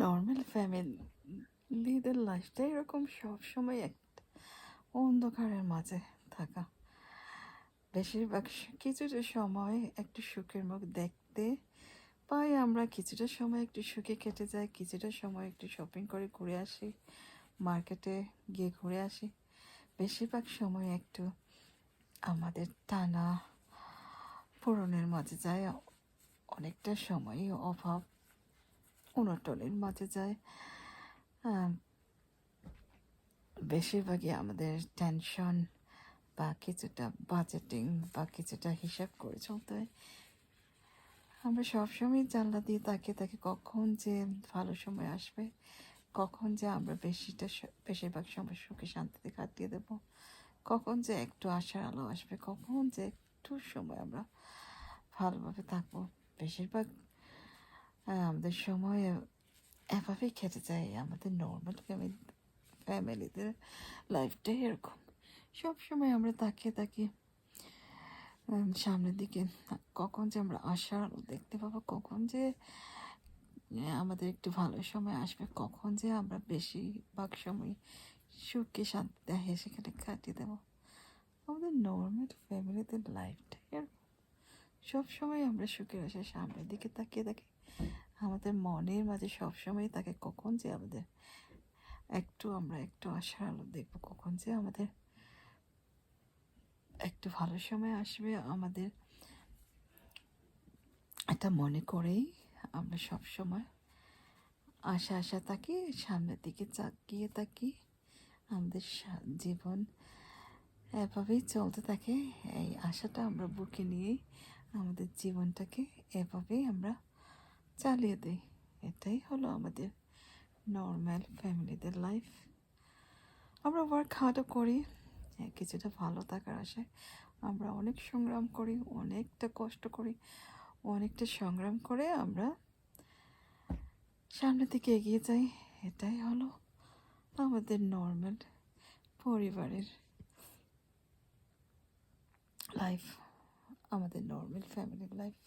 Normal ফ্যামিলিদের লাইফটা এরকম সবসময় একটা অন্ধকারের মাঝে থাকা। বেশিরভাগ কিছুটা সময় একটু সুখের মুখ দেখতে পাই আমরা, কিছুটা সময় একটু সুখে কেটে যায়, কিছুটা সময় একটু শপিং করে ঘুরে আসি, মার্কেটে গিয়ে ঘুরে আসি। বেশিরভাগ সময় একটু আমাদের টানা পূরণের মাঝে যায়, অনেকটা সময়ই অভাব উনটনের মাঝে যায়। বেশিরভাগই আমাদের টেনশন বা কিছুটা বাজেটিং বা কিছুটা হিসাব করে চলতে হয়। আমরা সবসময় জানলা দিয়ে তাকিয়ে থাকি কখন যে ভালো সময় আসবে, কখন যে আমরা বেশিরভাগ সময় সুখে শান্তিতে কাটিয়ে দেব, কখন যে একটু আশার আলো আসবে, কখন যে একটু সময় আমরা ভালোভাবে থাকবো। বেশিরভাগ আমাদের সময় এভাবেই কেটে যায়। আমাদের নর্মাল ফ্যামিলিদের লাইফটাই এরকম। সবসময় আমরা তাকিয়ে থাকি সামনের দিকে, কখন যে আমরা আশার আলো দেখতে পাবো, কখন যে আমাদের একটু ভালো সময় আসবে, কখন যে আমরা বেশিরভাগ সময় সুখে শান্তিতে হেসে খেলে কাটিয়ে দেবো। আমাদের নর্মাল ফ্যামিলিদের লাইফটাই এরকম। সবসময় আমরা সুখের আশায় সামনের দিকে তাকিয়ে থাকি। আমাদের মনের মাঝে সবসময় থাকে কখন যে আমাদের আমরা একটু আশার আলো দেখবো, কখন যে আমাদের একটু ভালো সময় আসবে। আমাদের এটা মনে করেই আমরা সব সময় আশা থাকি, সামনের দিকে তাকিয়ে থাকি। আমাদের জীবন এভাবেই চলতে থাকে। এই আশাটা আমরা বুকে নিয়েই আমাদের জীবনটাকে এভাবেই আমরা চালিয়ে দিই। এটাই হলো আমাদের নর্মাল ফ্যামিলিদের লাইফ। আমরা ওয়ার্ক হার্ডও করি কিছুটা ভালো থাকার আশায়। আমরা অনেক সংগ্রাম করি, অনেকটা কষ্ট করি, অনেকটা সংগ্রাম করে আমরা সামনের দিকে এগিয়ে যাই। এটাই হলো আমাদের নর্মাল পরিবারের লাইফ, আমাদের নর্মাল ফ্যামিলির লাইফ।